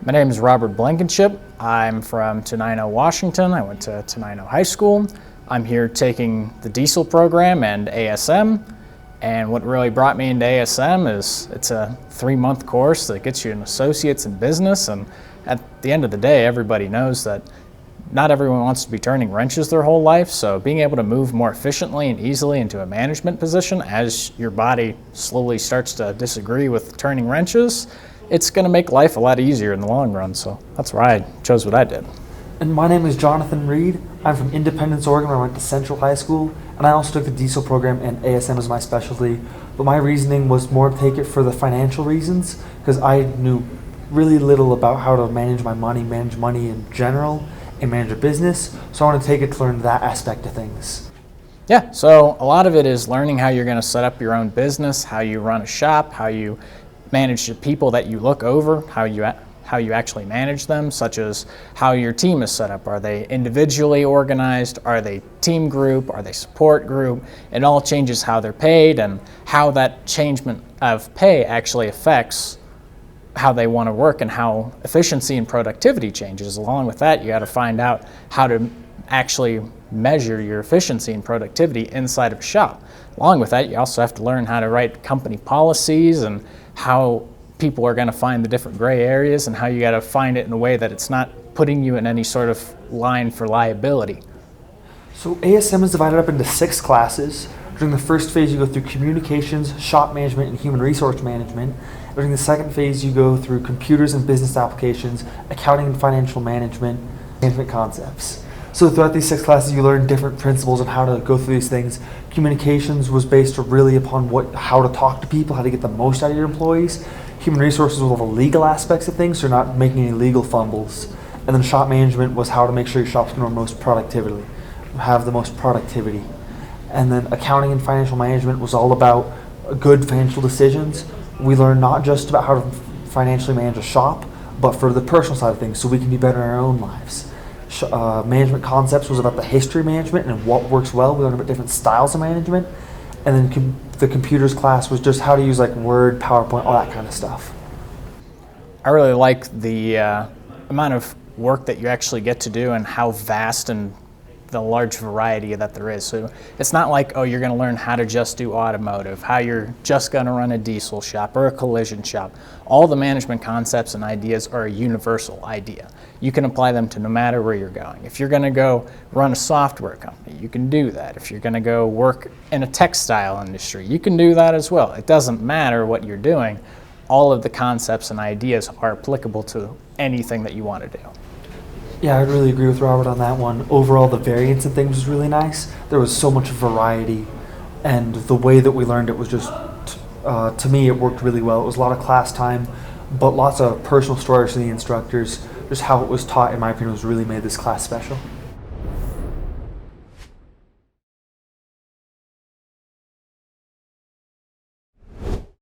My name is Robert Blankenship. I'm from Tenino, Washington. I went to Tenino High School. I'm here taking the diesel program and ASM. And what really brought me into ASM is it's a 3-month course that gets you an associate's in business. And at the end of the day, everybody knows that not everyone wants to be turning wrenches their whole life. So being able to move more efficiently and easily into a management position as your body slowly starts to disagree with turning wrenches, it's going to make life a lot easier in the long run. So that's why I chose what I did. And my name is Jonathan Reed. I'm from Independence, Oregon, where I went to Central High School, and I also took the diesel program and ASM as my specialty. But my reasoning was more to take it for the financial reasons, because I knew really little about how to manage money in general, and manage a business. So I want to take it to learn that aspect of things. Yeah, so a lot of it is learning how you're going to set up your own business, how you run a shop, how you manage the people that you look over, how you actually manage them, such as how your team is set up. Are they individually organized? Are they team group? Are they support group? It all changes how they're paid and how that changement of pay actually affects how they want to work and how efficiency and productivity changes. Along with that, you got to find out how to actually measure your efficiency and productivity inside of a shop. Along with that, you also have to learn how to write company policies and how people are going to find the different gray areas and how you got to find it in a way that it's not putting you in any sort of line for liability. So ASM is divided up into 6 classes. During the first phase, you go through communications, shop management, and human resource management. During the second phase, you go through computers and business applications, accounting and financial management concepts. So throughout these 6 classes, you learn different principles on how to go through these things. Communications was based really upon how to talk to people, how to get the most out of your employees. Human resources was all the legal aspects of things, so you're not making any legal fumbles. And then shop management was how to make sure your shop's going to have the most productivity. And then accounting and financial management was all about good financial decisions. We learned not just about how to financially manage a shop, but for the personal side of things, so we can be better in our own lives. Management concepts was about the history of management and what works well. We learned about different styles of management. And then the computers class was just how to use like Word, PowerPoint, all that kind of stuff. I really like the amount of work that you actually get to do and how vast and the large variety that there is. So it's not like, oh, you're going to learn how to just do automotive, how you're just going to run a diesel shop or a collision shop. All the management concepts and ideas are a universal idea. You can apply them to no matter where you're going. If you're going to go run a software company, you can do that. If you're going to go work in a textile industry, you can do that as well. It doesn't matter what you're doing. All of the concepts and ideas are applicable to anything that you want to do. Yeah, I'd really agree with Robert on that one. Overall, the variance in things was really nice. There was so much variety, and the way that we learned it was just, to me, it worked really well. It was a lot of class time, but lots of personal stories from the instructors. Just how it was taught, in my opinion, was really made this class special.